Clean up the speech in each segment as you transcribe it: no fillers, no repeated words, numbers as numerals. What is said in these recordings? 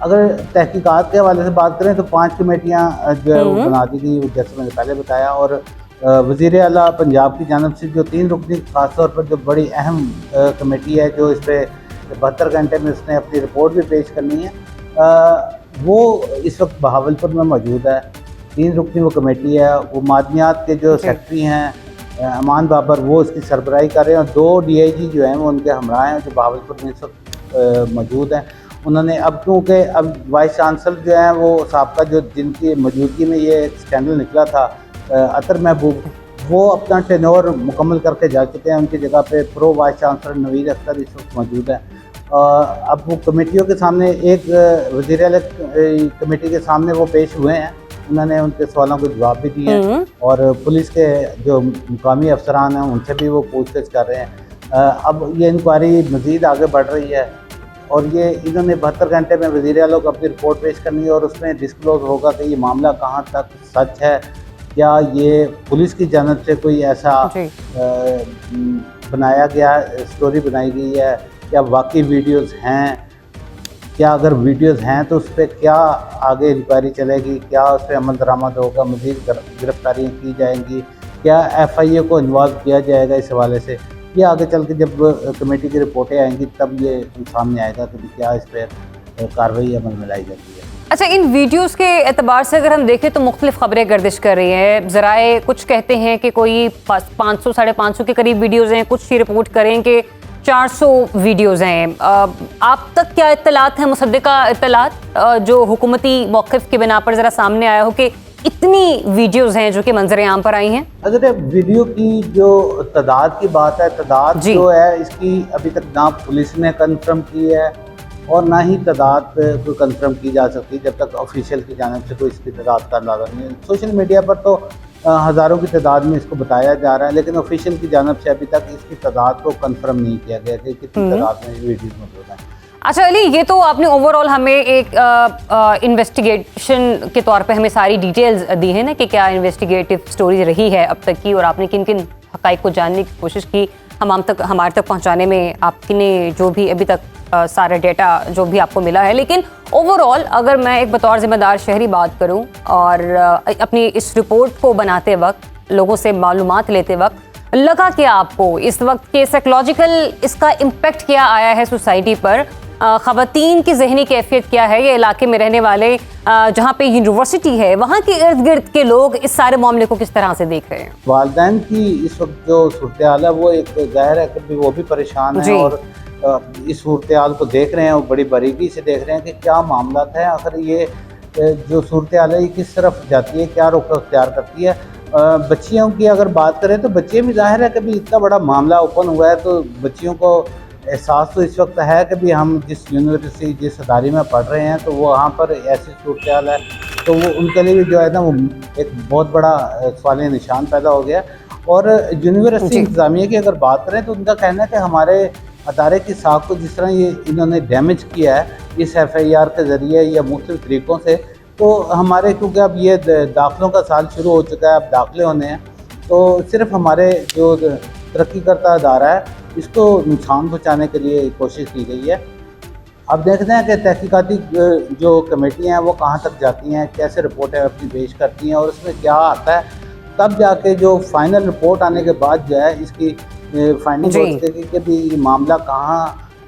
اگر تحقیقات کے حوالے سے بات کریں تو 5 کمیٹیاں جو ہے وہ بنا دی گئی، جیسے میں نے پہلے بتایا، اور وزیر اعلیٰ پنجاب کی جانب سے جو 3 رکنی خاص طور پر جو بڑی اہم کمیٹی ہے جو اس پہ 72 گھنٹے میں اس نے اپنی رپورٹ بھی پیش کرنی ہے، وہ اس وقت بہاولپور میں موجود ہے۔ 3 رکنی وہ کمیٹی ہے، وہ معدنیات کے جو سیکٹری ہیں امان بابر، وہ اس کی سربراہی کر رہے ہیں، اور 2 DIG جو ہیں وہ ان کے ہمراہ ہیں جو بہاولپور میں اس وقت موجود ہیں۔ انہوں نے اب کیونکہ اب وائس چانسلر جو ہیں وہ سابقہ جو جن کی موجودگی میں یہ اسکینڈل نکلا تھا عطر محبوب، وہ اپنا ٹینور مکمل کر کے جا چکے ہیں، ان کی جگہ پہ پرو وائس چانسلر نوید اختر اس وقت موجود ہیں۔ اب وہ کمیٹیوں کے سامنے ایک وزیر اعلیٰ کمیٹی کے سامنے وہ پیش ہوئے ہیں، انہوں نے ان کے سوالوں کو جواب بھی دیے ہیں، اور پولیس کے جو مقامی افسران ہیں ان سے بھی وہ پوچھ گچھ کر رہے ہیں۔ اب یہ انکوائری مزید آگے بڑھ رہی ہے، اور یہ انہوں نے 72 گھنٹے میں وزیر اعلیٰ کو اپنی رپورٹ پیش کرنی ہے، اور اس میں ڈسکلوز ہوگا کہ یہ معاملہ کہاں تک سچ ہے، کیا یہ پولیس کی جانب سے کوئی ایسا بنایا گیا اسٹوری بنائی گئی ہے، کیا واقعی ویڈیوز ہیں، کیا اگر ویڈیوز ہیں تو اس پہ کیا آگے انکوائری چلے گی، کیا اس پہ عمل درآمد ہوگا، مزید گرفتاریاں کی جائیں گی، کیا FIA کو انوالو کیا جائے گا اس حوالے سے۔ یہ آگے چل کے جب کمیٹی کی رپورٹیں آئیں گی تب یہ سامنے آئے گا کہ کیا اس پہ کارروائی عمل میں لائی جاتی ہے۔ اچھا، ان ویڈیوز کے اعتبار سے اگر ہم دیکھیں تو مختلف خبریں گردش کر رہی ہیں، ذرائع کچھ کہتے ہیں کہ کوئی 500 550 کے قریب ویڈیوز ہیں، کچھ یہ رپورٹ کریں کہ 400 ویڈیوز ہیں۔ آپ تک کیا اطلاعات ہیں، مصدقہ اطلاعات جو حکومتی موقف کے بنا پر ذرا سامنے آیا ہو کہ اتنی ویڈیوز ہیں جو کہ منظر عام پر آئی ہیں؟ اگر ویڈیو کی جو تعداد کی بات ہے، تعداد جو ہے اس کی ابھی تک نہ پولیس نے کنفرم کی ہے اور نہ ہی تعداد کوئی کنفرم کی جا سکتی جب تک آفیشیل کی جانب سے کوئی اس کی تعداد کا اندازہ نہیں ہے۔ سوشل میڈیا پر تو ہزاروں کی تعداد میں اس کو بتایا جا رہا ہے، لیکن آفیشیل کی جانب سے ابھی تک اس کی تعداد کو کنفرم نہیں کیا گیا کہ کتنی تعداد میں ویڈیوز موجود ہیں۔ اچھا علی، یہ تو آپ نے اوور آل ہمیں ایک انویسٹیگیشن کے طور پہ ہمیں ساری ڈیٹیلز دی ہیں نا کہ کیا انویسٹیگیٹو سٹوریز رہی ہے اب تک کی، اور آپ نے کن کن حقائق کو جاننے کی کوشش کی ہمارے تک پہنچانے میں، آپ نے جو بھی ابھی تک سارا ڈیٹا جو بھی آپ کو ملا ہے۔ لیکن اوور آل اگر میں ایک بطور ذمہ دار شہری بات کروں اور اپنی اس رپورٹ کو بناتے وقت لوگوں سے معلومات لیتے وقت لگا کہ آپ کو اس وقت کے سائیکولوجیکل اس کا امپیکٹ کیا آیا ہے سوسائٹی پر، خواتین کی ذہنی کیفیت کیا ہے، یہ علاقے میں رہنے والے جہاں پہ یونیورسٹی ہے وہاں کے ارد گرد کے لوگ اس سارے معاملے کو کس طرح سے دیکھ رہے ہیں؟ والدین کی اس وقت جو صورتحال ہے وہ ایک ظاہر ہے کہ وہ بھی پریشان ہیں، اور اس صورتحال کو دیکھ رہے ہیں اور بڑی باریکی سے دیکھ رہے ہیں کہ کیا معاملات ہیں، آخر یہ جو صورتحال ہے یہ کس طرف جاتی ہے، کیا رخ اختیار کرتی ہے۔ بچیوں کی اگر بات کریں تو بچے بھی ظاہر ہے کہ بھی اتنا بڑا معاملہ اوپن ہوا ہے تو بچیوں کو احساس تو اس وقت ہے کہ بھی ہم جس یونیورسٹی جس ادارے میں پڑھ رہے ہیں تو وہاں پر ایسی صورتحال ہے، تو وہ ان کے لیے بھی جو ہے نا وہ ایک بہت بڑا سوالیہ نشان پیدا ہو گیا۔ اور یونیورسٹی انتظامیہ کی اگر بات کریں تو ان کا کہنا ہے کہ ہمارے ادارے کی ساکھ کو جس طرح یہ انہوں نے ڈیمیج کیا ہے اس FIR کے ذریعے یا مختلف طریقوں سے، تو ہمارے کیونکہ اب یہ داخلوں کا سال شروع ہو چکا ہے، اب داخلے ہونے ہیں، تو صرف ہمارے جو ترقی کرتا ادارہ ہے اس کو نقصان پہنچانے کے لیے کوشش کی گئی ہے۔ اب دیکھتے ہیں کہ تحقیقاتی جو کمیٹیاں ہیں وہ کہاں تک جاتی ہیں، کیسے رپورٹیں اپنی پیش کرتی ہیں اور اس میں کیا آتا ہے، تب جا کے جو فائنل رپورٹ آنے کے بعد جو ہے اس کی فائنڈنگ ہو سکے گی کہ بھی یہ معاملہ کہاں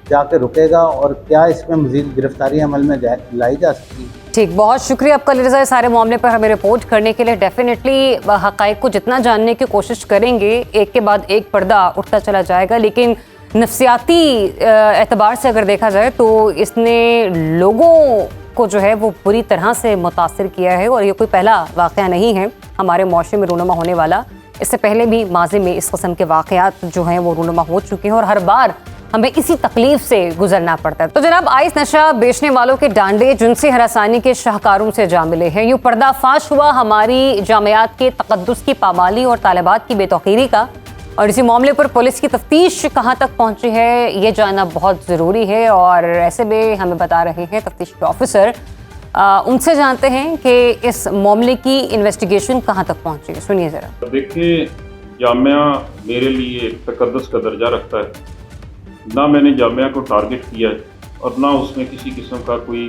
جا کے رکے گا اور کیا اس میں مزید گرفتاری عمل میں لائی جا سکتی ہے۔ ٹھیک، بہت شکریہ آپ کا علی رضا، سارے معاملے پر ہمیں رپورٹ کرنے کے لیے۔ ڈیفینیٹلی حقائق کو جتنا جاننے کی کوشش کریں گے ایک کے بعد ایک پردہ اٹھتا چلا جائے گا، لیکن نفسیاتی اعتبار سے اگر دیکھا جائے تو اس نے لوگوں کو جو ہے وہ پوری طرح سے متاثر کیا ہے، اور یہ کوئی پہلا واقعہ نہیں ہے ہمارے معاشرے میں رونما ہونے والا۔ اس سے پہلے بھی ماضی میں اس قسم کے واقعات جو ہیں وہ رونما ہو چکے ہیں اور ہر بار ہمیں اسی تکلیف سے گزرنا پڑتا ہے۔ تو جناب، آئس نشہ بیچنے والوں کے ڈانڈے جنسی ہراسانی کے شاہکاروں سے جا ملے ہیں، یوں پردہ فاش ہوا ہماری جامعات کے تقدس کی پامالی اور طالبات کی بے توقیری کا، اور اسی معاملے پر پولیس کی تفتیش کہاں تک پہنچی ہے یہ جاننا بہت ضروری ہے، اور ایسے میں ہمیں بتا رہے ہیں تفتیش کے آفیسر، ان سے جانتے ہیں کہ اس معاملے کی انویسٹیگیشن کہاں تک پہنچی ہے۔ سنیے ذرا۔ دیکھیں، جامعہ میرے لیے ایک تقدس کا درجہ رکھتا ہے، نہ میں نے جامعہ کو ٹارگٹ کیا ہے اور نہ اس میں کسی قسم کا کوئی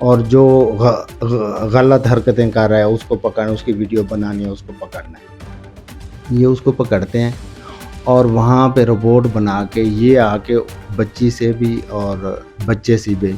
اور جو غلط حرکتیں کر رہا ہے اس کو پکڑنا، اس کی ویڈیو بنانی ہے اس کو پکڑنا ہے، یہ اس کو پکڑتے ہیں اور وہاں پہ رپورٹ بنا کے یہ آ کے بچی سے بھی اور بچے سے بھی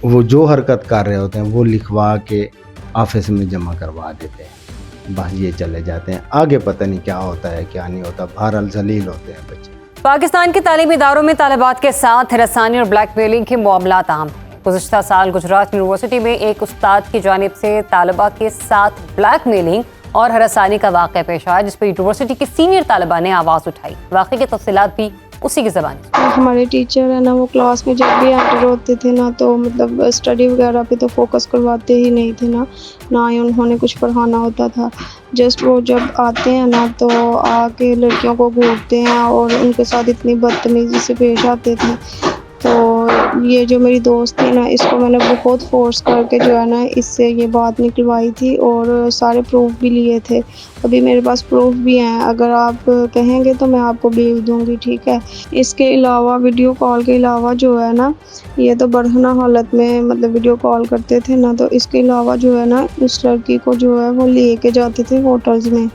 وہ جو حرکت کر رہے ہوتے ہیں وہ لکھوا کے آفس میں جمع کروا دیتے ہیں، بس یہ چلے جاتے ہیں، آگے پتہ نہیں کیا ہوتا ہے کیا نہیں ہوتا، بہرحال ذلیل ہوتے ہیں بچے۔ پاکستان کے تعلیمی اداروں میں طالبات کے ساتھ ہراسانی اور بلیک میلنگ کے معاملات عام ہیں۔ گزشتہ سال گجرات یونیورسٹی میں ایک استاد کی جانب سے طالبہ کے ساتھ بلیک میلنگ اور ہراسانی کا واقعہ پیش آیا، جس پر یونیورسٹی کی سینئر طالبہ نے آواز اٹھائی۔ واقعے کی تفصیلات بھی اسی کی زبان میں۔ ہمارے ٹیچر ہے نا، وہ کلاس میں جب بھی انٹر ہوتے تھے نا تو مطلب اسٹڈی وغیرہ پہ تو فوکس کرواتے ہی نہیں تھے نہ ہی انہوں نے کچھ پڑھانا ہوتا تھا۔ جسٹ وہ جب آتے ہیں نا تو آ کے لڑکیوں کو گھورتے ہیں اور ان کے ساتھ اتنی بدتمیزی سے پیش آتے تھے۔ تو یہ جو میری دوست تھی نا، اس کو میں نے بہت فورس کر کے جو ہے نا اس سے یہ بات نکلوائی تھی اور سارے پروف بھی لیے تھے۔ ابھی میرے پاس پروف بھی ہیں، اگر آپ کہیں گے تو میں آپ کو بھیج دوں گی، ٹھیک ہے۔ اس کے علاوہ ویڈیو کال کے علاوہ جو ہے نا، یہ تو برہنہ حالت میں مطلب ویڈیو کال کرتے تھے نا، تو اس کے علاوہ جو ہے نا اس لڑکی کو جو ہے وہ لے کے جاتے تھے ہوٹلز میں،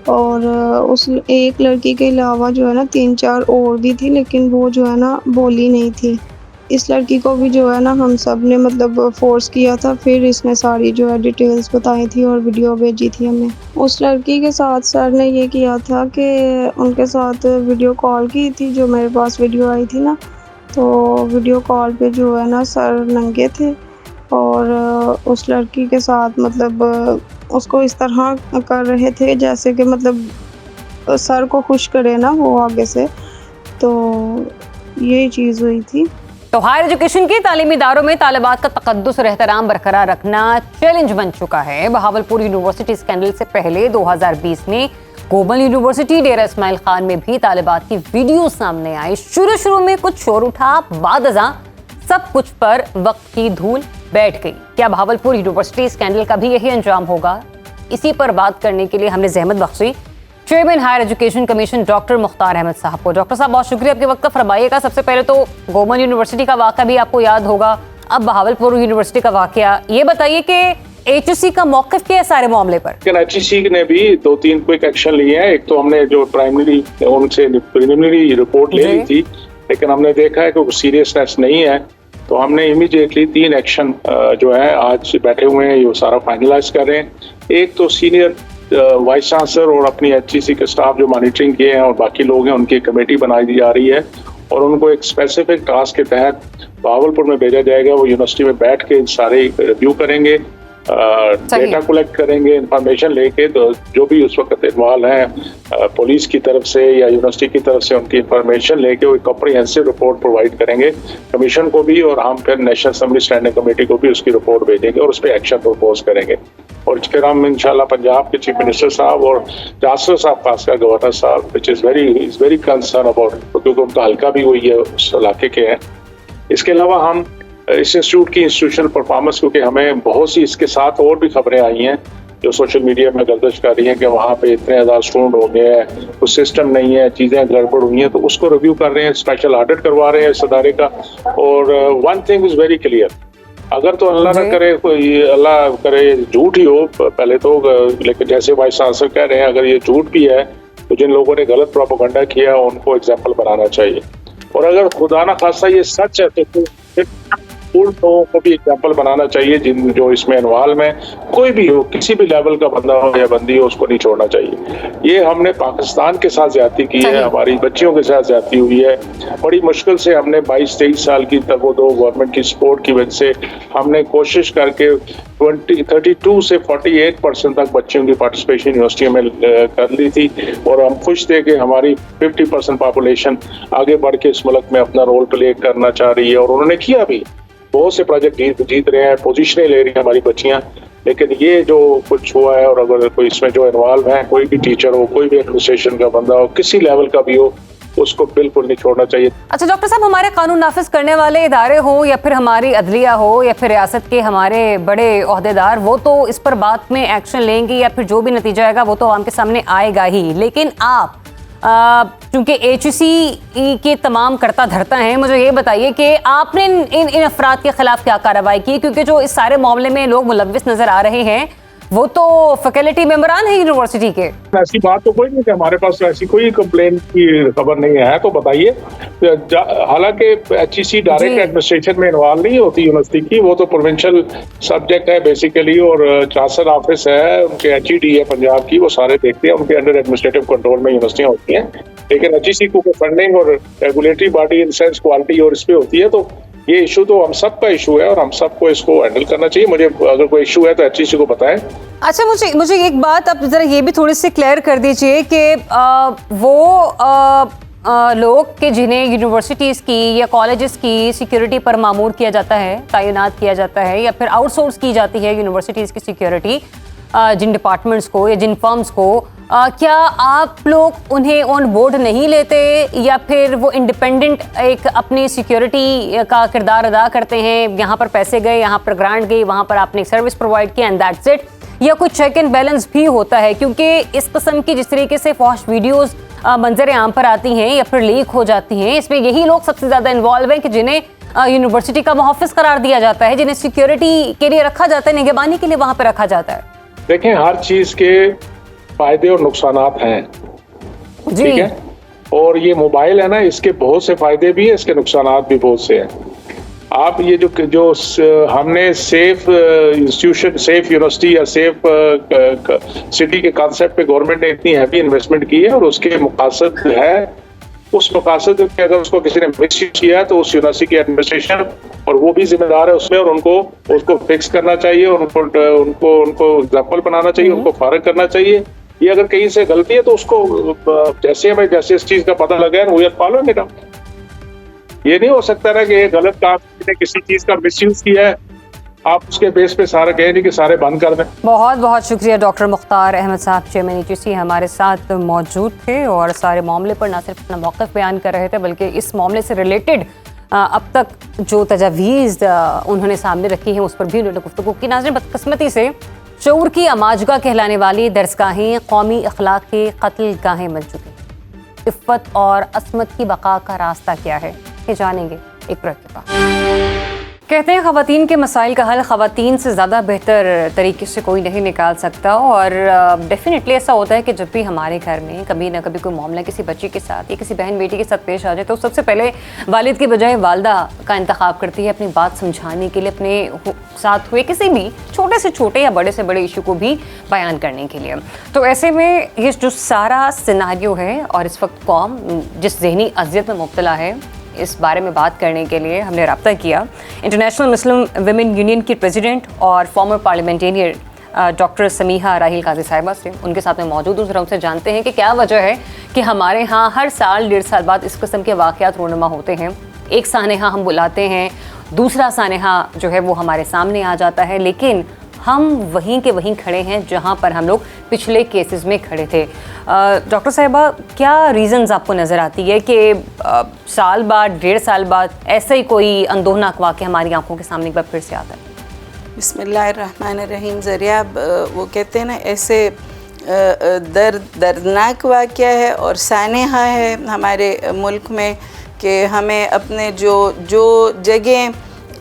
اور اس ایک لڑکی کے علاوہ جو ہے نا 3-4 اور بھی تھی، لیکن وہ جو ہے نا بولی نہیں تھی۔ اس لڑکی کو بھی جو ہے نا ہم سب نے مطلب فورس کیا تھا، پھر اس نے ساری جو ہے ڈیٹیلز بتائی تھی اور ویڈیو بھیجی تھی ہمیں۔ اس لڑکی کے ساتھ سر نے یہ کیا تھا کہ ان کے ساتھ ویڈیو کال کی تھی، جو میرے پاس ویڈیو آئی تھی نا، تو ویڈیو کال پہ جو ہے نا سر ننگے تھے اور اس لڑکی کے ساتھ مطلب اس کو اس طرح کر رہے تھے جیسے کہ مطلب سر کو خوش کرے نا وہ آگے سے، تو یہی چیز ہوئی تھی۔ تو ہائر ایجوکیشن کے تعلیمی اداروں میں طالبات کا تقدس اور احترام برقرار رکھنا چیلنج بن چکا ہے۔ بہاولپور یونیورسٹی اسکینڈل سے پہلے 2020 میں گوبل یونیورسٹی ڈیرہ اسماعیل خان میں بھی طالبات کی ویڈیو سامنے آئی۔ شروع میں کچھ شور اٹھا، بعد ازاں سب کچھ پر وقت کی دھول بیٹھ گئی۔ کیا بہاولپور یونیورسٹی اسکینڈل کا بھی یہی انجام ہوگا؟ اسی پر بات کرنے کے لیے ہم نے زحمت بخشی chairman higher education commission doctor Mukhtar Ahmed صاحب کو۔ ڈاکٹر صاحب بہت شکریہ آپ کے وقت کا۔ فرمائیے گا، سب سے پہلے تو گوبل یونیورسٹی کا واقعہ بھی آپ کو یاد ہوگا، اب بہاولپور یونیورسٹی کا واقعہ، یہ بتائیے کہ ایچ ایس سی کا موقف کیا ہے سارے معاملے پر؟ ایچ ایس سی نے بھی 2-3 کوئک ایکشن لیے ہیں۔ ایک تو ہم نے جو پرائمری ان سے پریلیمنری رپورٹ لے لی تھی، لیکن ہم نے دیکھا ہے کہ وہ سیریسنیس نہیں ہے، تو ہم نے امیڈیٹلی 3 ایکشن جو ہے آج بیٹھے ہوئے ہیں، یہ سارا فائنلائز کر رہے ہیں۔ ایک تو سینئر وائس چانسلر اور اپنی ایچ سی کے سٹاف جو مانیٹرنگ کیے ہیں اور باقی لوگ ہیں، ان کی کمیٹی بنائی دی جا رہی ہے اور ان کو ایک اسپیسیفک ٹاسک کے تحت بہاولپور میں بھیجا جائے گا۔ وہ یونیورسٹی میں بیٹھ کے سارے ریویو کریں گے، ڈیٹا کلیکٹ کریں گے، انفارمیشن لے کے، تو جو بھی اس وقت انوالو ہیں پولیس کی طرف سے یا یونیورسٹی کی طرف سے، ان کی انفارمیشن لے کے وہ کمپریہنسو رپورٹ پرووائڈ کریں گے کمیشن کو بھی، اور ہم پھر نیشنل اسمبلی اسٹینڈنگ کمیٹی کو بھی اس کی رپورٹ بھیجیں گے اور اس پہ ایکشن پروپوز کریں گے۔ اور پھر ہم انشاءاللہ پنجاب کے چیف منسٹر صاحب اور چانسلر صاحب، خاص کر گورنر صاحب، وچ از ویری کنسرن اباؤٹ، کیونکہ ان کا حلقہ بھی وہی ہے، اس علاقے کے ہیں۔ اس کے علاوہ ہم اس انسٹیٹیوٹ کی انسٹیٹیوشنل پرفارمنس، کیونکہ ہمیں بہت سی اس کے ساتھ اور بھی خبریں آئی ہیں جو سوشل میڈیا میں گردش کر رہی ہیں کہ وہاں پہ اتنے ہزار اسٹوڈنٹ ہو گئے ہیں، کوئی سسٹم نہیں ہے، چیزیں گڑبڑ ہوئی ہیں، تو اس کو ریویو کر رہے ہیں، اسپیشل آڈٹ کروا رہے ہیں اس ادارے کا۔ اور one thing is very clear, اگر تو اللہ نہ کرے، کوئی اللہ کرے جھوٹ ہی ہو پہلے تو، لیکن جیسے وائس چانسلر کہہ رہے ہیں اگر یہ جھوٹ بھی ہے تو جن لوگوں نے غلط پروپیگنڈا کیا ان کو ایگزامپل بنانا چاہیے، اور اگر خدا نہ خاصہ یہ سچ ہے تو ان لوگوں کو بھی ایگزامپل بنانا چاہیے جن جو اس میں انوالو ہیں، کوئی بھی ہو، کسی بھی لیول کا بندہ ہو یا بندی ہو، اس کو نہیں چھوڑنا چاہیے۔ یہ ہم نے پاکستان کے ساتھ زیادتی کی ہے، ہماری بچیوں کے ساتھ زیادتی ہوئی ہے، بڑی مشکل سے ہم نے 22-23 سال کی تب وہ دو گورنمنٹ کی سپورٹ کی وجہ سے ہم نے کوشش کر کے 32 سے 48% تک بچیوں کی پارٹیسپیشن یونیورسٹیوں میں کر لی تھی، اور ہم خوش تھے کہ ہماری 50% پاپولیشن آگے بڑھ کے اس ملک میں اپنا رول پلے کرنا چاہ رہی ہے، اور انہوں نے کیا بھی، بہت سے پروجیکٹ جیت رہے ہیں، پوزیشنیں لے رہی ہیں ہماری بچیاں۔ لیکن یہ جو کچھ ہوا ہے، اور اگر کوئی اس میں جو انوالو ہیں، کوئی بھی ٹیچر ہو، کوئی بھی ایڈمنسٹریشن کا بندہ ہو، کسی لیول کا بھی ہو، اس کو بالکل نہیں چھوڑنا چاہیے۔ اچھا ڈاکٹر صاحب، ہمارے قانون نافذ کرنے والے ادارے ہوں یا پھر ہماری عدلیہ ہو یا پھر ریاست کے ہمارے بڑے عہدیدار، وہ تو اس پر بات میں ایکشن لیں گے یا پھر جو بھی نتیجہ آئے گا وہ تو عوام کے سامنے آئے گا ہی، لیکن آپ چونکہ HEC کے تمام کرتا دھرتا ہیں، مجھے یہ بتائیے کہ آپ نے ان افراد کے خلاف کیا کارروائی کی، کیونکہ جو اس سارے معاملے میں لوگ ملوث نظر آ رہے ہیں وہ تو فیکلٹی ممبران ہیں یونیورسٹی کے. ایسی بات تو کوئی نہیں کہ ہمارے پاس ایسی کوئی کمپلین کی خبر نہیں ہے تو بتائیے. حالانکہ HEC ڈائریکٹ ایڈمنسٹریشن میں انوالو نہیں ہوتی یونیورسٹی کی، وہ تو پروونشل سبجیکٹ ہے بیسیکلی، اور چانسلر آفس ہے ان کے HED ہے پنجاب کی، وہ سارے دیکھتے ہیں، ان کے انڈر ایڈمنسٹریٹو کنٹرول میں یونیورسٹیاں ہوتی ہیں. لیکن HEC کو فنڈنگ اور regulatory body in sense quality اور اس پہ ہوتی ہے، تو یہ ایشو تو ہم سب کا ایشو ہے اور ہم سب کو اس کو ہینڈل کرنا چاہیے. مجھے اگر کوئی ایشو ہے تو HEC کو بتائیں. اچھا، مجھے ایک بات آپ ذرا یہ بھی تھوڑی سی کلیئر کر دیجئے کہ وہ لوگ کہ جنہیں یونیورسٹیز کی یا کالجز کی سیکیورٹی پر مامور کیا جاتا ہے، تعینات کیا جاتا ہے، یا پھر آؤٹ سورس کی جاتی ہے یونیورسٹیز کی سیکیورٹی جن ڈپارٹمنٹس کو یا جن فرمز کو، کیا آپ لوگ انہیں آن بورڈ نہیں لیتے، یا پھر وہ انڈیپینڈنٹ ایک اپنی سیکیورٹی کا کردار ادا کرتے ہیں؟ یہاں پر پیسے گئے، یہاں پر گرانٹ گئی، وہاں پر آپ نے سروس پرووائڈ کیا اینڈ دیٹس اٹ، یا کوئی چیک اینڈ بیلنس بھی ہوتا ہے؟ کیونکہ اس قسم کی جس طریقے سے فحش ویڈیوز منظر عام پر آتی ہیں یا پھر لیک ہو جاتی ہیں، اس میں یہی لوگ سب سے زیادہ انوالو ہیں کہ جنہیں یونیورسٹی کا محافظ قرار دیا جاتا ہے، جنہیں سیکیورٹی کے لیے رکھا جاتا ہے، نگہبانی کے لیے وہاں پہ رکھا جاتا ہے. دیکھیں، ہر چیز کے فائدے اور نقصانات ہیں، ٹھیک ہے، اور یہ موبائل ہے نا، اس کے بہت سے فائدے بھی ہیں، اس کے نقصانات بھی بہت سے ہیں. آپ یہ جو ہم نے سیف انسٹیٹیوشن، سیف یونیورسٹی یا سیف سٹی کے کانسیپٹ پہ گورنمنٹ نے اتنی ہیوی انویسٹمنٹ کی ہے، اور اس کے مقاصد ہے، اس مقاصد کہ اگر اس کو کسی نے مس یوز کیا ہے تو اس یونیورسٹی کی ایڈمنسٹریشن اور وہ بھی ذمہ دار ہے اس میں، اور ان کو اس کو فکس کرنا چاہیے، اور ان کو ایگزامپل بنانا چاہیے، ان کو فارغ کرنا چاہیے. یہ اگر کہیں سے غلطی ہے تو اس کو جیسے ہمیں جیسے اس چیز کا پتہ لگا ہے وہ فالو میرا. یہ نہیں ہو سکتا نا کہ ایک غلط کام نے کسی چیز کا مس یوز کیا ہے، آپ اس کے بیس پہ سارا کہیں نہیں کہ سارے بند کر دیں. بہت بہت شکریہ ڈاکٹر مختار احمد صاحب، چیئرمین HEC ہمارے ساتھ موجود تھے اور سارے معاملے پر نہ صرف اپنا موقف بیان کر رہے تھے بلکہ اس معاملے سے ریلیٹڈ اب تک جو تجاویز انہوں نے سامنے رکھی ہیں اس پر بھی انہوں نے گفتگو کی. ناظرین، بدقسمتی سے شعور کی اماجگاہ کہلانے والی درسگاہیں قومی اخلاق کے قتل گاہیں بن چکی ہیں. عفت اور عصمت کی بقا کا راستہ کیا ہے، یہ جانیں گے ایک بریک کے بعد. کہتے ہیں خواتین کے مسائل کا حل خواتین سے زیادہ بہتر طریقے سے کوئی نہیں نکال سکتا، اور ڈیفینیٹلی ایسا ہوتا ہے کہ جب بھی ہمارے گھر میں کبھی نہ کبھی کوئی معاملہ کسی بچی کے ساتھ یا کسی بہن بیٹی کے ساتھ پیش آ جائے تو سب سے پہلے والد کے بجائے والدہ کا انتخاب کرتی ہے اپنی بات سمجھانے کے لیے، اپنے ساتھ ہوئے کسی بھی چھوٹے سے چھوٹے یا بڑے سے بڑے ایشو کو بھی بیان کرنے کے لیے. تو ایسے میں یہ جو سارا سیناریو ہے اور اس وقت قوم جس ذہنی اذیت میں مبتلا ہے، اس بارے میں بات کرنے کے لیے ہم نے رابطہ کیا انٹرنیشنل مسلم ویمن یونین کی پریزیڈنٹ اور فارمر پارلیمنٹیرین ڈاکٹر سمیحہ راہیل قاضی صاحبہ سے. ان کے ساتھ میں موجود ہوں، ذرا ان سے جانتے ہیں کہ کیا وجہ ہے کہ ہمارے ہاں ہر سال 1.5 سال بعد اس قسم کے واقعات رونما ہوتے ہیں. ایک سانحہ ہم بلاتے ہیں، دوسرا سانحہ جو ہے وہ ہمارے سامنے آ جاتا ہے، لیکن ہم وہیں کے وہیں کھڑے ہیں جہاں پر ہم لوگ پچھلے کیسز میں کھڑے تھے. ڈاکٹر صاحبہ، کیا ریزنز آپ کو نظر آتی ہے کہ سال بعد 1.5 سال بعد ایسا ہی کوئی اندوہناک واقعہ ہماری آنکھوں کے سامنے ایک بار پھر سے آتا ہے؟ بسم اللہ الرحمن الرحیم. ذریعہ وہ کہتے ہیں نا، ایسے دردناک واقعہ ہے اور سانحہ ہے ہمارے ملک میں کہ ہمیں اپنے جو جگہ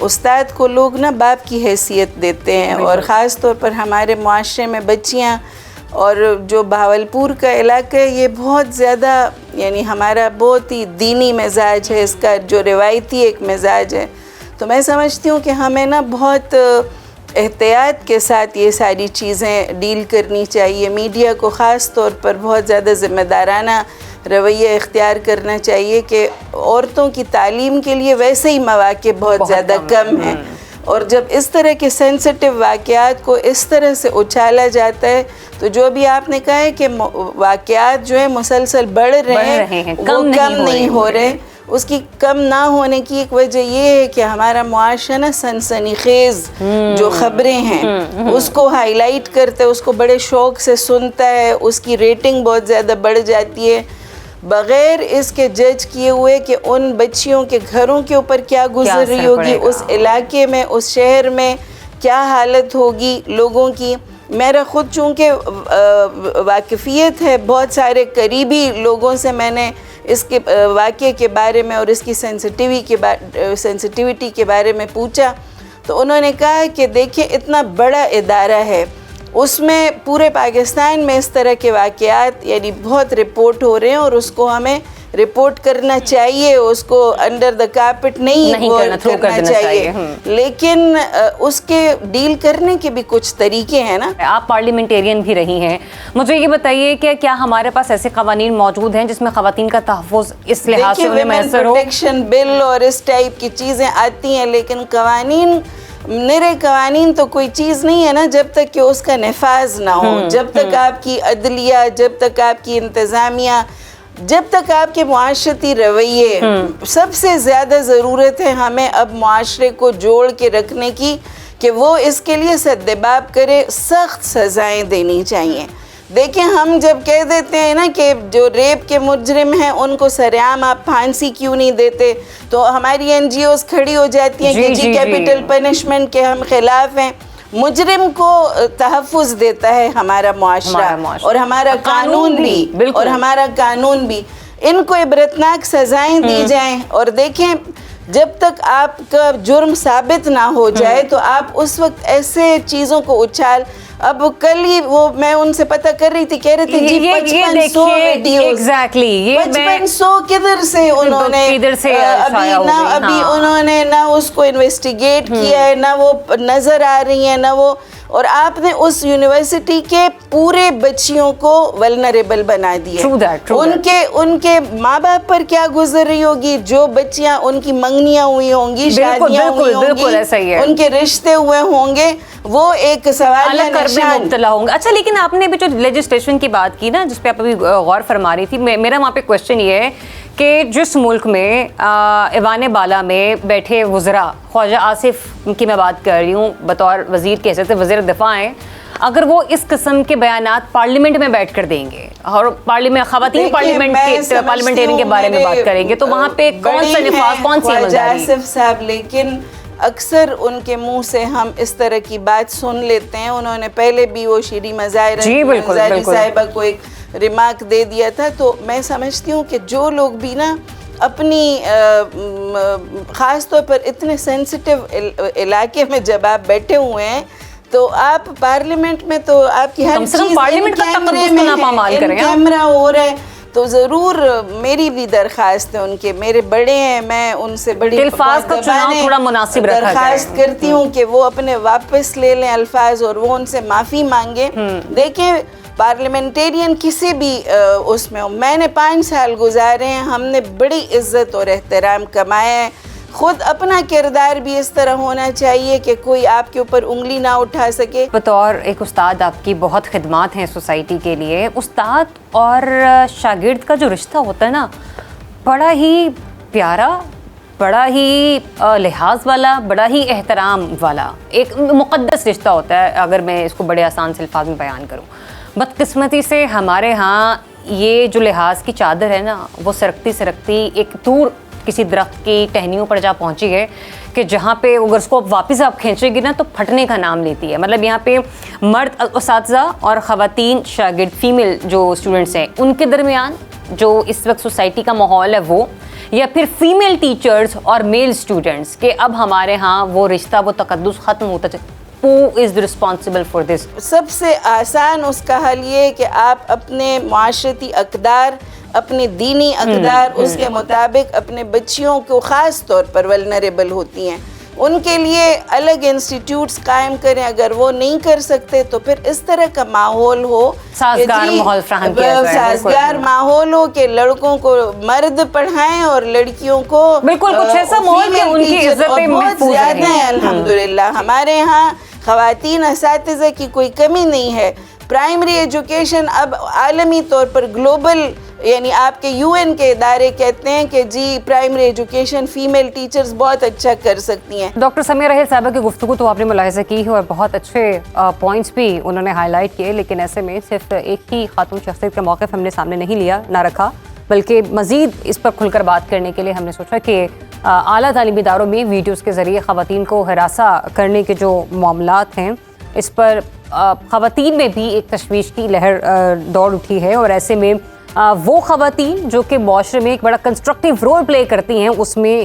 استاد کو لوگ نا باپ کی حیثیت دیتے ہیں، اور خاص طور پر ہمارے معاشرے میں بچیاں، اور جو بہاولپور کا علاقہ ہے یہ بہت زیادہ، یعنی ہمارا بہت ہی دینی مزاج ہے، اس کا جو روایتی ایک مزاج ہے. تو میں سمجھتی ہوں کہ ہمیں نا بہت احتیاط کے ساتھ یہ ساری چیزیں ڈیل کرنی چاہیے. میڈیا کو خاص طور پر بہت زیادہ ذمہ دارانہ رویہ اختیار کرنا چاہیے کہ عورتوں کی تعلیم کے لیے ویسے ہی مواقع بہت زیادہ کم ہیں، اور جب اس طرح کے سینسٹیو واقعات کو اس طرح سے اچھالا جاتا ہے تو جو بھی آپ نے کہا ہے کہ واقعات جو ہے مسلسل بڑھ رہے ہیں وہ کم نہیں ہو رہے. اس کی کم نہ ہونے کی ایک وجہ یہ ہے کہ ہمارا معاشرہ نا سنسنی خیز جو خبریں ہیں اس کو ہائی لائٹ کرتا ہے، اس کو بڑے شوق سے سنتا ہے، اس کی ریٹنگ بہت زیادہ بڑھ جاتی ہے، بغیر اس کے جج کیے ہوئے کہ ان بچیوں کے گھروں کے اوپر کیا گزر رہی ہوگی، اس علاقے میں، اس شہر میں کیا حالت ہوگی لوگوں کی. میرا خود چونکہ واقفیت ہے، بہت سارے قریبی لوگوں سے میں نے اس کے واقعے کے بارے میں اور اس کی سینسٹیوٹی کے بارے میں پوچھا، تو انہوں نے کہا کہ دیکھیں اتنا بڑا ادارہ ہے، اس میں پورے پاکستان میں اس طرح کے واقعات یعنی بہت رپورٹ ہو رہے ہیں، اور اس کو ہمیں رپورٹ کرنا چاہیے، اس کو انڈر دا کارپٹ نہیں کرنا چاہیے، لیکن اس کے ڈیل کرنے کے بھی کچھ طریقے ہیں نا۔ آپ پارلیمنٹیرین بھی رہی ہیں، مجھے یہ بتائیے کہ کیا ہمارے پاس ایسے قوانین موجود ہیں جس میں خواتین کا تحفظ اس لحاظ سے انہیں میسر ہو؟ پروٹیکشن بل اور اس ٹائپ کی چیزیں آتی ہیں، لیکن نرے قوانین تو کوئی چیز نہیں ہے نا جب تک کہ اس کا نفاذ نہ ہو، جب تک آپ کی عدلیہ، جب تک آپ کی انتظامیہ، جب تک آپ کے معاشرتی رویے، سب سے زیادہ ضرورت ہے ہمیں اب معاشرے کو جوڑ کے رکھنے کی کہ وہ اس کے لیے سدباب کرے، سخت سزائیں دینی چاہیے۔ دیکھیں ہم جب کہہ دیتے ہیں نا کہ جو ریپ کے مجرم ہیں ان کو سرعام آپ پھانسی کیوں نہیں دیتے، تو ہماری این جی اوز کھڑی ہو جاتی ہیں کہ جی کیپٹل پنشمنٹ کے ہم خلاف ہیں۔ مجرم کو تحفظ دیتا ہے ہمارا معاشرہ اور ہمارا قانون بھی، ان کو عبرتناک سزائیں دی جائیں۔ اور دیکھیں جب تک آپ کا جرم ثابت نہ ہو جائے تو آپ اس وقت ایسے چیزوں کو اچھال، اب کل ہی وہ میں ان سے پتہ کر رہی تھی، کہہ رہے تھے جی 5500 ویڈیوز، 5500 کدھر سے انہوں نے ابھی انہوں نے نہ اس کو انویسٹیگیٹ کیا ہے، نہ وہ نظر آ رہی ہیں، نہ وہ، اور آپ نے اس یونیورسٹی کے پورے بچیوں کو ولنریبل بنا دیا۔ ان کے ماں باپ پر کیا گزر رہی ہوگی، جو بچیاں ان کی منگنیاں ہوئی ہوں گی، شادیاں ہوئی ہوں گی، ان کے رشتے ہوئے ہوں گے، وہ ایک سوال مبتلا ہوں گے۔ اچھا، لیکن آپ نے بھی جو لیجسلیشن کی بات کی نا جس پہ آپ ابھی غور فرما رہی تھی، میرا وہاں پہ کوشچن یہ ہے کہ جس ملک میں ایوان بالا میں بیٹھے وزراء، خواجہ آصف کی میں بات کر رہی ہوں، بطور وزیر کی حیثیت سے وزیر دفاع ہیں، اگر وہ اس قسم کے بیانات پارلیمنٹ میں بیٹھ کر دیں گے اور خواتین پارلیمنٹیرین کے بارے میں بات کریں گے تو وہاں پہ کون سا نفاذ، کون سی عملداری؟ آصف صاحب، لیکن اکثر ان کے منہ سے ہم اس طرح کی بات سن لیتے ہیں۔ انہوں نے پہلے بھی وہ شیریں مظاہر صاحبہ کو ایک ریمارک دے دیا تھا، تو میں سمجھتی ہوں کہ جو لوگ بھی نا اپنی خاص طور پر اتنے سینسٹیو علاقے میں جب آپ بیٹھے ہوئے ہیں تو آپ پارلیمنٹ میں تو آپ کی ہر چیز کیمرہ ہو رہا ہے، تو ضرور میری بھی درخواست ہے ان کے، میرے بڑے ہیں، میں ان سے بڑی درخواست کرتی ہوں کہ وہ اپنے واپس لے لیں الفاظ اور وہ ان سے معافی مانگے۔ دیکھیں پارلیمنٹیرین کسی بھی اس میں ہو، میں نے 5 سال گزارے ہیں، ہم نے بڑی عزت اور احترام کمایا ہے، خود اپنا کردار بھی اس طرح ہونا چاہیے کہ کوئی آپ کے اوپر انگلی نہ اٹھا سکے۔ بطور ایک استاد آپ کی بہت خدمات ہیں سوسائٹی کے لیے، استاد اور شاگرد کا جو رشتہ ہوتا ہے نا بڑا ہی پیارا، بڑا ہی لحاظ والا، بڑا ہی احترام والا، ایک مقدس رشتہ ہوتا ہے، اگر میں اس کو بڑے آسان سے الفاظ میں بیان کروں۔ بدقسمتی سے ہمارے ہاں یہ جو لحاظ کی چادر ہے نا وہ سرکتی ایک دور کسی درخت کی ٹہنیوں پر جا پہنچی ہے کہ جہاں پہ اگر اس کو واپس آپ کھینچے گی نا تو پھٹنے کا نام لیتی ہے۔ مطلب یہاں پہ مرد اساتذہ اور خواتین شاگرد، فیمیل جو اسٹوڈنٹس ہیں، ان کے درمیان جو اس وقت سوسائٹی کا ماحول ہے وہ، یا پھر فیمیل ٹیچرز اور میل اسٹوڈنٹس کہ اب ہمارے ہاں وہ رشتہ، وہ تقدس ختم ہوتا ہے۔ Who is responsible for this؟ سب سے آسان اس کا حل یہ ہے کہ آپ اپنے معاشرتی اقدار، اپنے دینی اقدار، اس کے مطابق اپنے بچیوں کو خاص طور پر ولنریبل ہوتی ہیں ان کے لیے الگ انسٹیٹیوٹس قائم کریں۔ اگر وہ نہیں کر سکتے تو پھر اس طرح کا ماحول ہو، سازگار ماحول فراہم کیا جائے، سازگار ماحول ہو کہ لڑکوں کو مرد پڑھائیں اور لڑکیوں کو بالکل کچھ ایسا ماحول کہ ان کی عزتیں محفوظ زیادہ ہیں۔ الحمدللہ ہمارے یہاں خواتین اساتذہ کی کوئی کمی نہیں ہے۔ پرائمری ایجوکیشن اب عالمی طور پر گلوبل، یعنی آپ کے UN کے ادارے کہتے ہیں کہ جی پرائمری ایجوکیشن فیمیل ٹیچرز بہت اچھا کر سکتی ہیں۔ ڈاکٹر سمیہ رحیل صاحبہ کی گفتگو تو آپ نے ملاحظہ کی ہے اور بہت اچھے پوائنٹس بھی انہوں نے ہائی لائٹ کیے، لیکن ایسے میں صرف ایک ہی خاتون شخصیت کا موقف ہم نے سامنے نہیں لیا، نہ رکھا، بلکہ مزید اس پر کھل کر بات کرنے کے لیے ہم نے سوچا کہ اعلیٰ تعلیمی اداروں میں ویڈیوز کے ذریعے خواتین کو ہراساں کرنے کے جو معاملات ہیں اس پر خواتین میں بھی ایک تشویش کی لہر دوڑ اٹھی ہے، اور ایسے میں وہ خواتین جو کہ معاشرے میں ایک بڑا کنسٹرکٹیو رول پلے کرتی ہیں، اس میں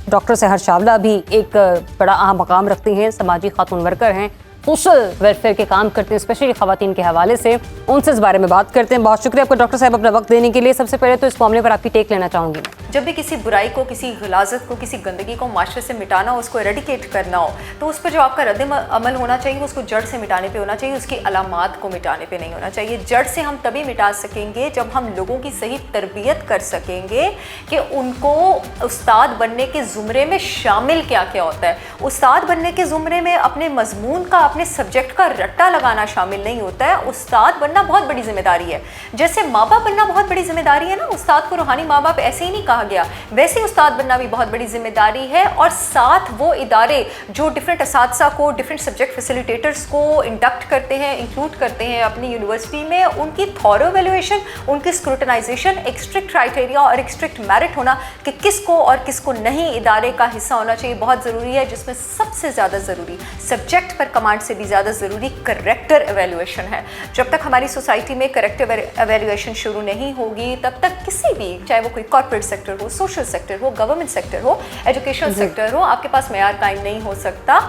ڈاکٹر سحر چاولہ بھی ایک بڑا اہم مقام رکھتی ہیں، سماجی خاتون ورکر ہیں، سوشل ویلفیئر کے کام کرتے ہیں، اسپیشلی خواتین کے حوالے سے، ان سے اس بارے میں بات کرتے ہیں۔ بہت شکریہ آپ کا ڈاکٹر صاحب اپنا وقت دینے کے لیے۔ سب سے پہلے تو اس معاملے پر آپ کی ٹیک لینا چاہوں گی۔ جب بھی کسی برائی کو، کسی غلاظت کو، کسی گندگی کو معاشرے سے مٹانا ہو، اس کو ایریڈیکیٹ کرنا ہو، تو اس پر جو آپ کا رد عمل ہونا چاہیے اس کو جڑ سے مٹانے پہ ہونا چاہیے، اس کی علامات کو مٹانے پہ نہیں ہونا چاہیے۔ جڑ سے ہم تبھی مٹا سکیں گے جب ہم لوگوں کی صحیح تربیت کر سکیں گے کہ ان کو استاد بننے کے زمرے میں شامل کیا کیا ہوتا ہے۔ استاد بننے کے زمرے میں اپنے مضمون کا، اپنے سبجیکٹ کا رٹا لگانا شامل نہیں ہوتا ہے۔ استاد بننا بہت بڑی ذمہ داری ہے، جیسے ماں باپ بننا بہت بڑی ذمہ داری ہے نا، استاد کو روحانی ماں باپ ایسے ہی نہیں کہا گیا، ویسے ہی استاد بننا بھی بہت بڑی ذمہ داری ہے۔ اور ساتھ وہ ادارے جو ڈفرینٹ اساتذہ کو، ڈفرینٹ سبجیکٹ فیسیلیٹیٹرز کو انڈکٹ کرتے ہیں، انکلوڈ کرتے ہیں اپنی یونیورسٹی میں، ان کی تھورو ایویلویشن، ان کی اسکروٹنائزیشن، ایک اسٹرکٹ کرائٹیریا اور ایک اسٹرکٹ میرٹ ہونا کہ کس کو اور کس کو نہیں ادارے کا حصہ ہونا چاہیے، بہت ضروری ہے، جس میں سب سے زیادہ ضروری سبجیکٹ پر کمانڈ سے بھی زیادہ ضروری کریکٹر ایویلویشن ہے۔ جب تک ہماری سوسائٹی میں کریکٹر ایویلویشن شروع نہیں ہوگی، تب تک کسی بھی، چاہے وہ کوئی کارپوریٹ سیکٹر ہو، سوشل سیکٹر ہو، گورنمنٹ سیکٹر ہو، ایجوکیشن سیکٹر ہو، آپ کے پاس معیار قائم نہیں ہو سکتا۔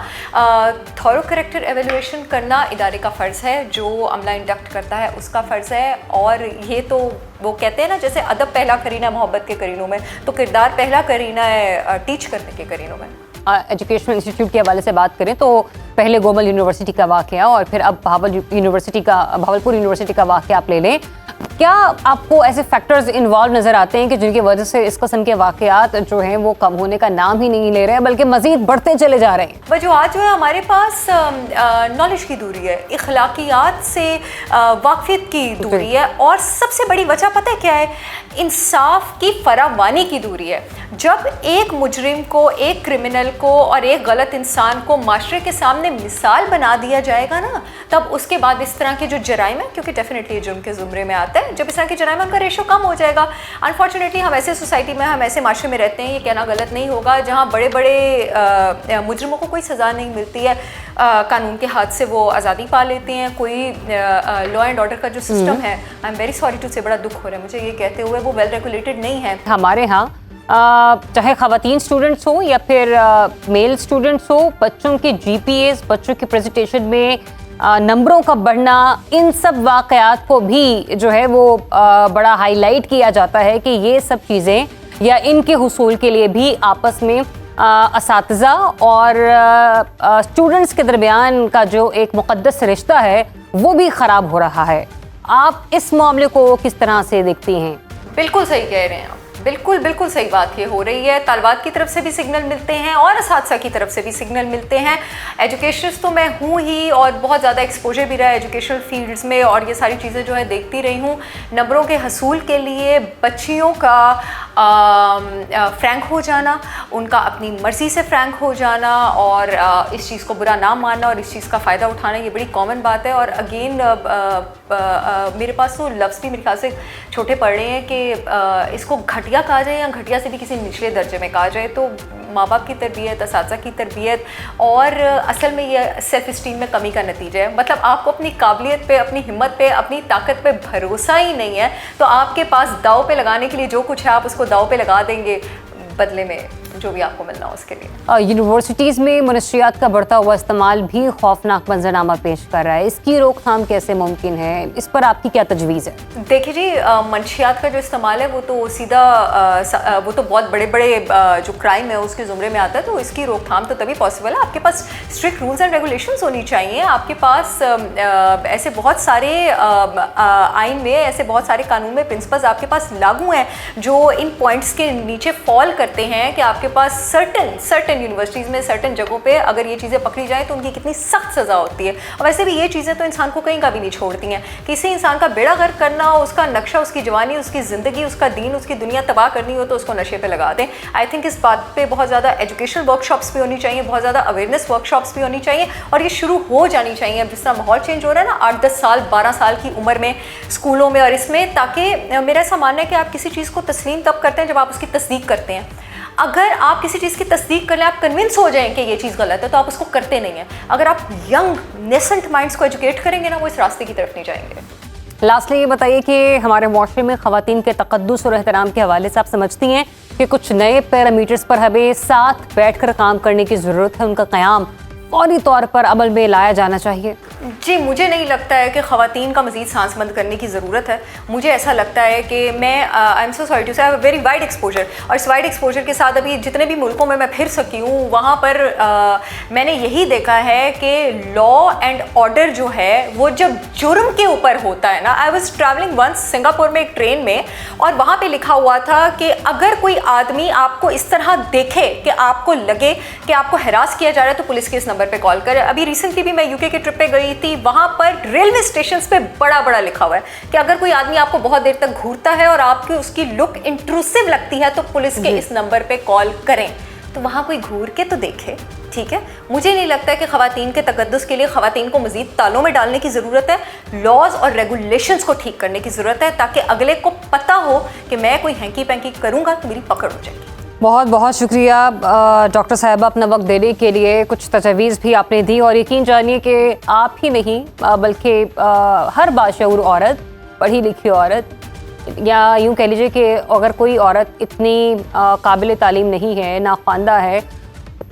تھورو کریکٹر ایویلویشن کرنا ادارے کا فرض ہے، جو عملہ انڈکٹ کرتا ہے اس کا فرض ہے۔ اور یہ تو وہ کہتے ہیں نا، جیسے ادب پہلا کرینہ ہے محبت کے کرینوں میں، تو کردار پہلا کرینہ ہے ٹیچ کرنے کے کرینوں میں۔ ایجوکیشنل انسٹیٹیوٹ کے حوالے سے بات کریں تو پہلے گومل یونیورسٹی کا واقعہ اور پھر اب بھاولپور یونیورسٹی کا واقعہ آپ لے لیں، کیا آپ کو ایسے فیکٹرز انوالو نظر آتے ہیں کہ جن کی وجہ سے اس قسم کے واقعات جو ہیں وہ کم ہونے کا نام ہی نہیں لے رہے ہیں بلکہ مزید بڑھتے چلے جا رہے ہیں؟ وجوہات جو ہے ہمارے پاس نالج کی دوری ہے، اخلاقیات سے واقفیت کی دوری ہے، اور سب سے بڑی وجہ پتہ ہے کیا ہے؟ انصاف کی فراوانی کی دوری ہے۔ جب ایک مجرم کو، ایک کرمنل کو اور ایک غلط انسان کو معاشرے کے سامنے مثال بنا دیا جائے گا نا، تب اس کے بعد اس طرح کے جو جرائم ہیں، کیونکہ ڈیفینیٹلی جرم کے زمرے میں آتا ہے، جب اس طرح کے جرائم کا ریشو کم ہو جائے گا۔ انفارچونیٹلی ہم ایسے سوسائٹی میں، ہم ایسے معاشرے میں رہتے ہیں، یہ کہنا غلط نہیں ہوگا، جہاں بڑے بڑے مجرموں کو کوئی سزا نہیں ملتی ہے، قانون کے ہاتھ سے وہ آزادی پا لیتے ہیں، کوئی لا اینڈ آرڈر کا جو سسٹم ہے، I am very sorry to say, بڑا دکھ ہو رہا ہے مجھے یہ کہتے ہوئے، وہ ویل ریگولیٹڈ نہیں ہے۔ ہمارے ہاں چاہے خواتین اسٹوڈنٹس ہوں یا پھر میل اسٹوڈنٹس ہوں، بچوں کے جی پی ایز، بچوں کی پریزنٹیشن میں نمبروں کا بڑھنا، ان سب واقعات کو بھی جو ہے وہ بڑا ہائی لائٹ کیا جاتا ہے کہ یہ سب چیزیں یا ان کے حصول کے لیے بھی آپس میں اساتذہ اور اسٹوڈنٹس کے درمیان کا جو ایک مقدس رشتہ ہے وہ بھی خراب ہو رہا ہے۔ آپ اس معاملے کو کس طرح سے دیکھتی ہیں؟ بالکل صحیح کہہ رہے ہیں آپ، بالکل صحیح بات یہ ہو رہی ہے۔ طالبات کی طرف سے بھی سگنل ملتے ہیں اور اساتذہ کی طرف سے بھی سگنل ملتے ہیں۔ ایجوکیشنسٹ تو میں ہوں ہی، اور بہت زیادہ ایکسپوجر بھی رہا ہے ایجوکیشنل فیلڈز میں، اور یہ ساری چیزیں جو ہے دیکھتی رہی ہوں۔ نمبروں کے حصول کے لیے بچیوں کا فرینک ہو جانا، ان کا اپنی مرضی سے فرینک ہو جانا، اور اس چیز کو برا نہ ماننا اور اس چیز کا فائدہ اٹھانا، یہ بڑی کامن بات ہے۔ اور اگین میرے پاس تو لفظ بھی میرے خیال سے چھوٹے پڑ رہے ہیں کہ اس کو گھٹیا کہا جائے یا گھٹیا سے بھی کسی نچلے درجے میں کہا جائے، تو ماں باپ کی تربیت، اساتذہ کی تربیت، اور اصل میں یہ سیلف اسٹیم میں کمی کا نتیجہ ہے۔ مطلب آپ کو اپنی قابلیت پہ، اپنی ہمت پہ، اپنی طاقت پہ بھروسہ ہی نہیں ہے، تو آپ کے پاس داؤ پہ لگانے کے لیے جو کچھ ہے آپ اس کو داؤ پہ لگا دیں گے، بدلے میں جو بھی آپ کو ملنا ہو اس کے لیے۔ یونیورسٹیز میں منشیات کا بڑھتا ہوا استعمال بھی خوفناک منظرنامہ پیش کر رہا ہے، اس کی روک تھام کیسے ممکن ہے؟ اس پر آپ کی کیا تجویز ہے؟ دیکھیے جی، منشیات کا جو استعمال ہے وہ تو سیدھا وہ تو بہت بڑے بڑے جو کرائم ہے اس کے زمرے میں آتا ہے، تو اس کی روک تھام تو تبھی پاسبل ہے، آپ کے پاس اسٹرکٹ رولز اینڈ ریگولیشنز ہونی چاہیے۔ آپ کے پاس ایسے بہت سارے آئین میں، ایسے بہت سارے قانون میں پرنسپلز آپ کے پاس لاگو ہیں جو ان پوائنٹس کے نیچے فال کرتے ہیں کہ آپ کے پاس سرٹن یونیورسٹیز میں، سرٹن جگہوں پہ اگر یہ چیزیں پکڑی جائیں تو ان کی کتنی سخت سزا ہوتی ہے۔ اور ویسے بھی یہ چیزیں تو انسان کو کہیں کا بھی نہیں چھوڑتی ہیں، کسی انسان کا بیڑا غرق کرنا ہو، اس کا نقشہ، اس کی جوانی، اس کی زندگی، اس کا دین، اس کی دنیا تباہ کرنی ہو تو اس کو نشے پہ لگا دیں۔ آئی تھنک اس بات پہ بہت زیادہ ایجوکیشنل ورک شاپس بھی ہونی چاہیے، بہت زیادہ اویئرنیس ورک شاپس بھی ہونی چاہیے، اور یہ شروع ہو جانی چاہیے اب جس طرح ماحول چینج ہو رہا ہے نا، 8-10 سال 12 سال کی عمر میں اسکولوں میں اور اس میں، تاکہ میرا ایسا ماننا ہے کہ آپ کسی چیز کو تسلیم تب کرتے ہیں جب آپ اس کی تصدیق کرتے ہیں۔ اگر آپ کسی چیز کی تصدیق کر لیں, آپ کنونس ہو جائیں کہ یہ چیز غلط ہے, تو آپ اس کو کرتے نہیں ہیں. اگر آپ ینگ نیسنٹ مائنڈس کو ایجوکیٹ کریں گے نا, وہ اس راستے کی طرف نہیں جائیں گے. لاسٹلی یہ بتائیے کہ ہمارے معاشرے میں خواتین کے تقدس اور احترام کے حوالے سے آپ سمجھتی ہیں کہ کچھ نئے پیرامیٹرز پر ہمیں ساتھ بیٹھ کر کام کرنے کی ضرورت ہے, ان کا قیام فوری طور پر عمل میں لایا جانا چاہیے؟ جی, مجھے نہیں لگتا ہے کہ خواتین کا مزید سانس بند کرنے کی ضرورت ہے. مجھے ایسا لگتا ہے کہ میں I am so sorry to say very wide exposure, اور اس وائڈ ایکسپوجر کے ساتھ ابھی جتنے بھی ملکوں میں پھر سکی ہوں, وہاں پر میں نے یہی دیکھا ہے کہ لا اینڈ آرڈر جو ہے وہ جب جرم کے اوپر ہوتا ہے نا. I was travelling once Singapore میں ایک ٹرین میں, اور وہاں پہ لکھا ہوا تھا کہ اگر کوئی آدمی آپ کو اس طرح دیکھے کہ آپ کو لگے کہ آپ کو ہراس کیا جا رہا ہے, تو پولیس کے اس نمبر پہ کال کرے. ابھی ریسنٹلی بھی میں یو کے ٹرپ پہ گئی تھی, وہاں پر ریلوے اسٹیشنز پہ بڑا بڑا لکھا ہوا ہے کہ اگر کوئی آدمی آپ کو بہت دیر تک گھورتا ہے اور آپ کی اس کی لک انٹروسو لگتی ہے, تو پولیس کے اس نمبر پہ کال کریں. تو وہاں کوئی گھور کے تو دیکھے, ٹھیک ہے. مجھے نہیں لگتا ہے کہ خواتین کے تقدس کے لیے خواتین کو مزید تالوں میں ڈالنے کی ضرورت ہے. لاز اور ریگولیشنز کو ٹھیک کرنے کی ضرورت ہے, تاکہ اگلے کو پتہ ہو کہ میں کوئی ہینکی پینکی کروں گا تو میری پکڑ ہو جائے گی. بہت بہت شکریہ ڈاکٹر صاحبہ اپنا وقت دینے کے لیے. کچھ تجاویز بھی آپ نے دی, اور یقین جانیے کہ آپ ہی نہیں بلکہ ہر باشعور عورت, پڑھی لکھی عورت, یا یوں کہہ لیجیے کہ اگر کوئی عورت اتنی قابل تعلیم نہیں ہے, ناخواندہ ہے,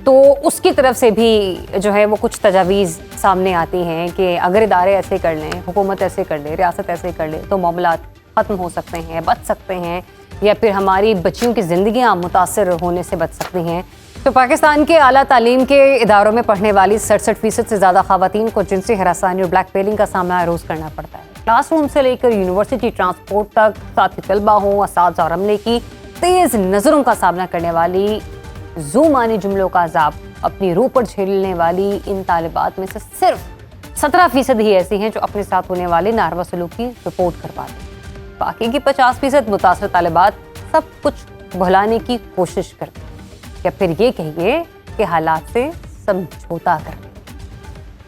تو اس کی طرف سے بھی جو ہے وہ کچھ تجاویز سامنے آتی ہیں کہ اگر ادارے ایسے کر لیں, حکومت ایسے کر لے, ریاست ایسے کر لے, تو معاملات ختم ہو سکتے ہیں, بچ سکتے ہیں, یا پھر ہماری بچیوں کی زندگیاں متاثر ہونے سے بچ سکتی ہیں. تو پاکستان کے اعلیٰ تعلیم کے اداروں میں پڑھنے والی 67% سے زیادہ خواتین کو جنسی ہراسانی اور بلیک میلنگ کا سامنا روز کرنا پڑتا ہے. کلاس روم سے لے کر یونیورسٹی ٹرانسپورٹ تک, ساتھی طلبہ ہوں, اساتذہ اور عملے کی تیز نظروں کا سامنا کرنے والی, زومانی جملوں کا عذاب اپنی روح پر جھیلنے والی ان طالبات میں سے صرف 17% ہی ایسی ہیں جو اپنے ساتھ ہونے والے ناروا سلوک کی رپورٹ کر پاتی ہیں. باقی کی 50% متاثر طالبات سب کچھ بھلانے کی کوشش کرتے ہیں, یا پھر یہ کہیے کہ حالات سے سمجھوتا کرتے ہیں.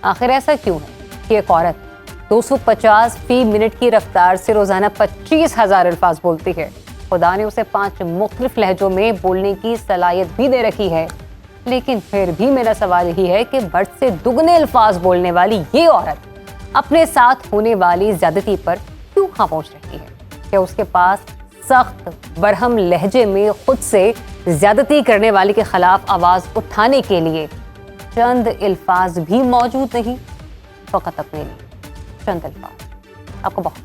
آخر ایسا کیوں ہے کہ ایک عورت 250 فی منٹ کی رفتار سے روزانہ 25,000 الفاظ بولتی ہے؟ خدا نے اسے 5 مختلف لہجوں میں بولنے کی صلاحیت بھی دے رکھی ہے, لیکن پھر بھی میرا سوال یہی ہے کہ بڑھ سے دگنے الفاظ بولنے والی یہ عورت اپنے ساتھ ہونے والی زیادتی پر کیوں خاموش رہتی ہے؟ کہ اس کے پاس سخت برہم لہجے میں خود سے زیادتی کرنے والے کے خلاف آواز اٹھانے کے لیے چند الفاظ بھی موجود نہیں؟ فقط اپنے لیے چند الفاظ. آپ کو بہت